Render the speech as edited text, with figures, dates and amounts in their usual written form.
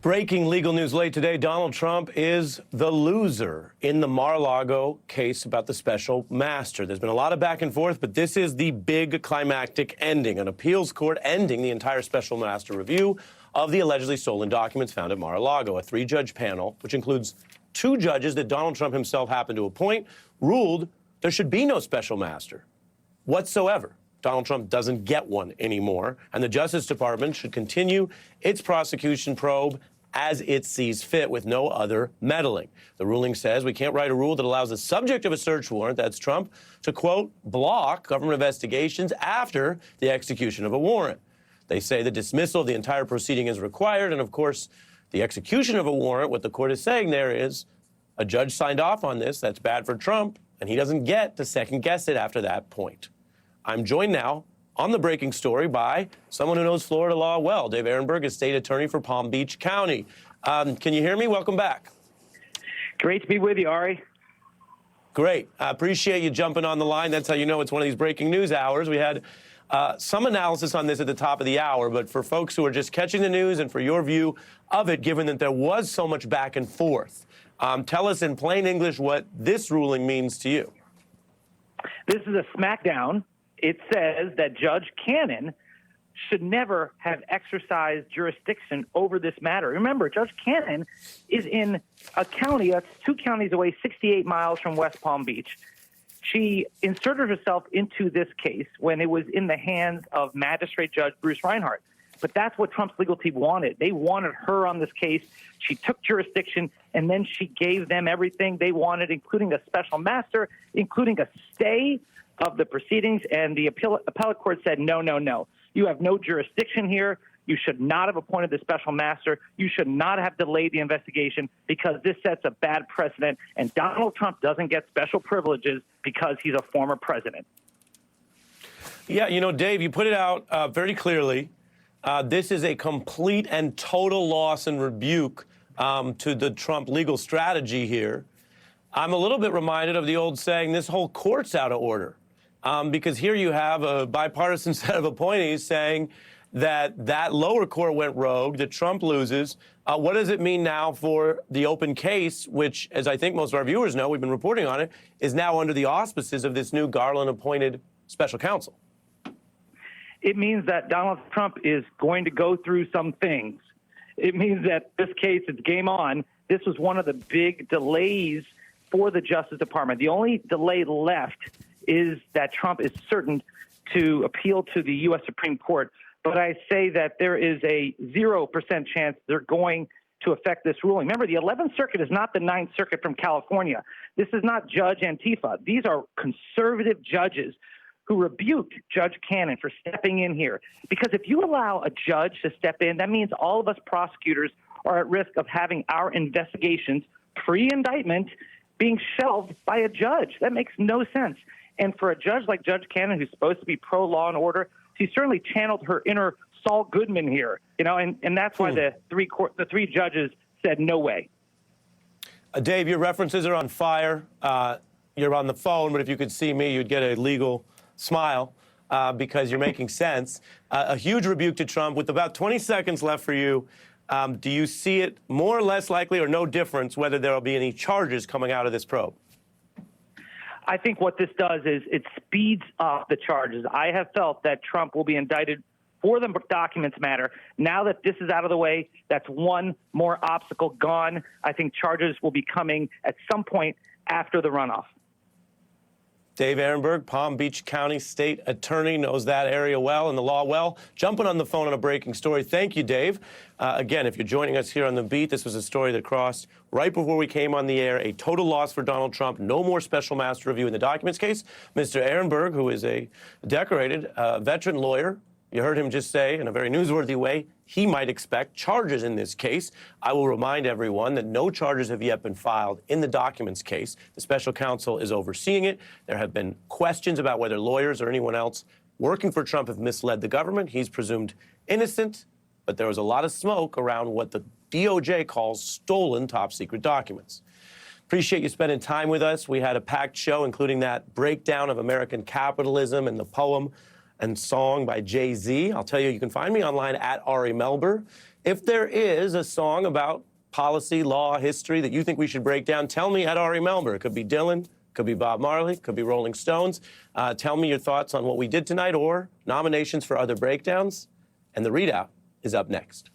Breaking legal news late today, Donald Trump is the loser in the Mar-A-Lago case about the special master. There's been a lot of back and forth, but this is the big climactic ending, an appeals court ending the entire special master review of the allegedly stolen documents found at Mar-A-Lago. A three-judge panel, which includes two judges that Donald Trump himself happened to appoint, ruled there should be no special master whatsoever. Donald Trump doesn't get one anymore, and the Justice Department should continue its prosecution probe as it sees fit with no other meddling. The ruling says we can't write a rule that allows the subject of a search warrant, that's Trump, to, quote, block government investigations after the execution of a warrant. They say the dismissal of the entire proceeding is required, and of course, the execution of a warrant, what the court is saying there is a judge signed off on this, that's bad for Trump, and he doesn't get to second-guess it after that point. I'm joined now on the breaking story by someone who knows Florida law well. Dave Ehrenberg is state attorney for Palm Beach County. Can you hear me? Welcome back. Great to be with you, Ari. Great. I appreciate you jumping on the line. That's how you know it's one of these breaking news hours. We had some analysis on this at the top of the hour, but for folks who are just catching the news and for your view of it, given that there was so much back and forth, tell us in plain English what this ruling means to you. This is a smackdown. It says that Judge Cannon should never have exercised jurisdiction over this matter. Remember, Judge Cannon is in a county that's 2 counties away, 68 miles from West Palm Beach. She inserted herself into this case when it was in the hands of Magistrate Judge Bruce Reinhart. But that's what Trump's legal team wanted. They wanted her on this case. She took jurisdiction, and then she gave them everything they wanted, including a special master, including a stay of the proceedings, and the appellate court said, no, no, no. You have no jurisdiction here. You should not have appointed the special master. You should not have delayed the investigation because this sets a bad precedent, and Donald Trump doesn't get special privileges because he's a former president. Yeah, you know, Dave, you put it out very clearly. This is a complete and total loss and rebuke to the Trump legal strategy here. I'm a little bit reminded of the old saying, this whole court's out of order. Because here you have a bipartisan set of appointees saying that lower court went rogue, that Trump loses. What does it mean now for the open case, which, as I think most of our viewers know, we've been reporting on it, is now under the auspices of this new Garland-appointed special counsel? It means that Donald Trump is going to go through some things. It means that this case, it's game on. This was one of the big delays for the Justice Department. The only delay left is that Trump is certain to appeal to the U.S. Supreme Court. But I say that there is a 0% chance they're going to affect this ruling. Remember, the 11th Circuit is not the 9th Circuit from California. This is not Judge Antifa. These are conservative judges who rebuked Judge Cannon for stepping in here. Because if you allow a judge to step in, that means all of us prosecutors are at risk of having our investigations pre-indictment being shelved by a judge. That makes no sense. And for a judge like Judge Cannon, who's supposed to be pro-law and order, she certainly channeled her inner Saul Goodman here, you know, and that's why the three judges said no way. Dave, your references are on fire. You're on the phone, but if you could see me, you'd get a legal smile because you're making sense. A huge rebuke to Trump. With about 20 seconds left for you, do you see it more or less likely or no difference whether there will be any charges coming out of this probe? I think what this does is it speeds up the charges. I have felt that Trump will be indicted for the documents matter. Now that this is out of the way, that's one more obstacle gone. I think charges will be coming at some point after the runoff. Dave Ehrenberg, Palm Beach County State Attorney, knows that area well and the law well. Jumping on the phone on a breaking story. Thank you, Dave. Again, if you're joining us here on The Beat, this was a story that crossed right before we came on the air. A total loss for Donald Trump. No more special master review in the documents case. Mr. Ehrenberg, who is a decorated veteran lawyer, you heard him just say in a very newsworthy way, he might expect charges in this case. I will remind everyone that no charges have yet been filed in the documents case. The special counsel is overseeing it. There have been questions about whether lawyers or anyone else working for Trump have misled the government. He's presumed innocent, but there was a lot of smoke around what the DOJ calls stolen top-secret documents. Appreciate you spending time with us. We had a packed show, including that breakdown of American capitalism and the poem and song by Jay-Z. I'll tell you, you can find me online at Ari Melber. If there is a song about policy, law, history that you think we should break down, tell me at Ari Melber. It could be Dylan, could be Bob Marley, could be Rolling Stones. Tell me your thoughts on what we did tonight or nominations for other breakdowns. And the readout is up next.